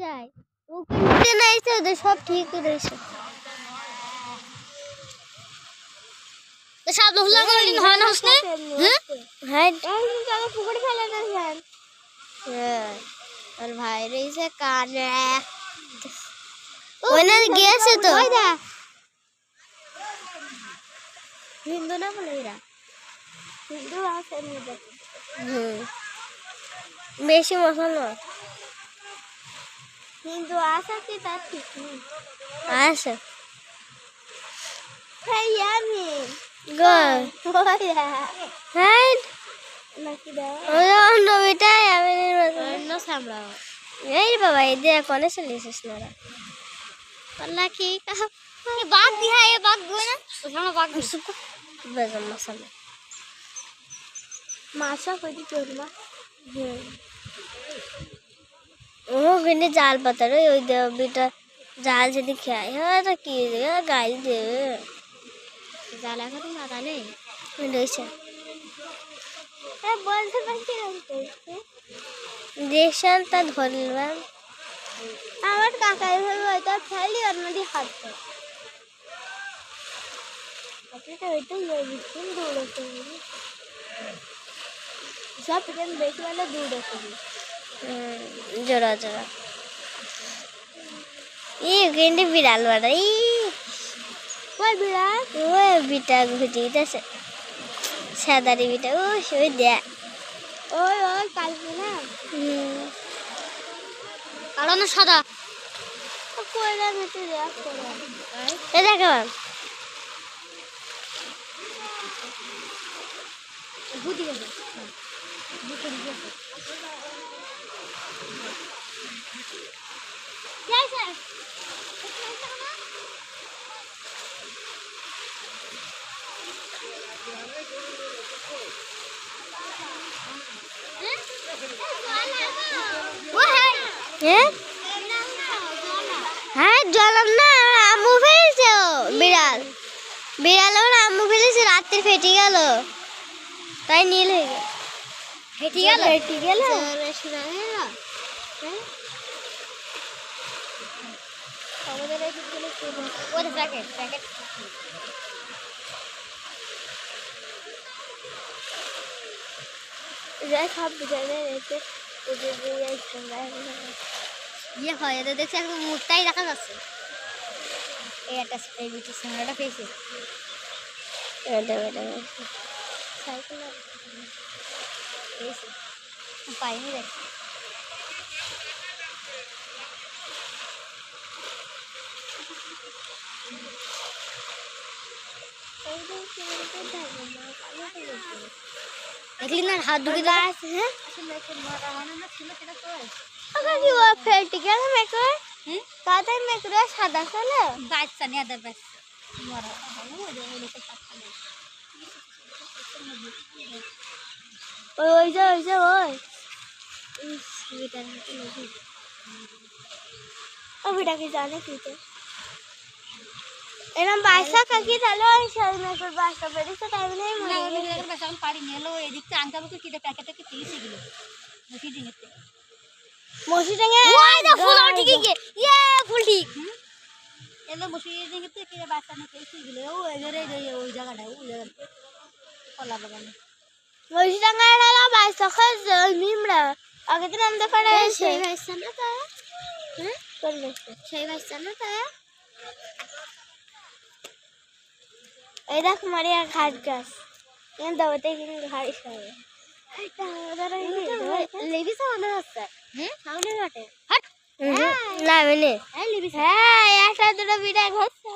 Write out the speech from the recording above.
যায় ওকে নাইছে ওদের সব ঠিক রয়েছে তো সব লোহলা করে হয় না হসনে হ্যাঁ তাহলে পুকুরে ফেলে না যান আর ভাই রইছে কানে ওনা গেছে তো ওই দা হিন্দু না বলে এরা হিন্দু আছে মধ্যে বেশি মশলা হিন্দু আছে কি তা ঠিক নেই আছে হ্যাঁ আমি গো ওয়া হ্যাঁ নাকি দাও ওরা অন্য বেটাই আমি অন্য সামলাও এই বাবা এই যে কোনে চলেছিস না আল্লাহ কি বাঘ দিহা এ বাঘ গো না ওখানে বাঘ সুপ বেজম মশলা মাছা কইদি তোরমা ও গনে জাল পাতা রে ওই দে বেটা জাল যদি খায় হ্যাঁ তো কি রে গাইল দে জাল এখন না জানে রইছে এ বলতে পারছি না দেশান তা ধরলাম আমার কাকা এভাবে হয়তো ফেলি আর নদী হাঁটছে আপনি তো ওইটাই বিস্কুল দৌড়াতে সব প্রেম বেশি হলে দৌড়াতে জোড়া জোড়া ই গেন্ডে বিড়াল বাড়া ই ওই বিড়াল ওই বিটা ঘুরিতেছে সাদারি বিটা ও সই দে ওই ওই কালকে না কালো না সাদা কয়লা মেটে দেয়া করে এ দেখো বুদ্ধি গেছে বুদ্ধি গেছে যাই স্যার হ্যাঁ জলাম না আমু ফেলেছে বিড়াল বিড়াল ওর আমু ফেলেছে রাত্রে ফেটে গেল তাই নীল হয়ে গেল ফেটে গেল ইয়ে হয় এটা দেখছি একদম মুখটাই দেখা যাচ্ছে এই একটা স্প্রে দিচ্ছে সিঙ্গারাটা পেয়েছে সাইকেল পেয়েছে পাইনি দেখছি দেখলি না হাত ঢুকে আছে ফেলতে গেল মেকর তাদের মেকর সাদা চলে বাচ্চা নিয়ে আদার বাচ্চা ওই যে ওই ওইটা কি জানে কি তো এরকম বাসা কাকি তাহলে ওই সেই মেকর বাসা বেরিয়েছে তাই বলে বাসা পাড়ি নিয়ে এলো এদিকটা আনতে হবে কি প্যাকেটে কি তিরিশে গেল মসি ডিঙেতে মসি ডিঙে ওই দা ফুল ঠিক গিয়ে ইয়ে ফুল ঠিক এলো মসি ডিঙেতে কি বাসা নিয়ে তিরিশে গেল ওই ওই জায়গাটা কলা বাগানে মসি ডিঙে এলা বাসা খাজ নিমড়া আগে দিন আমরা করে সেই বাসা না তো হ্যাঁ করবে সেই বাসা না তো এই দেখ মারিয়া ঘাট গাছ এখানে দাওয়াতে কিন্তু ঘাড়ি খাবে লেবি সামনে হচ্ছে সামনে ঘাটে না মানে হ্যাঁ একটা দুটো বিড়া ঘটছে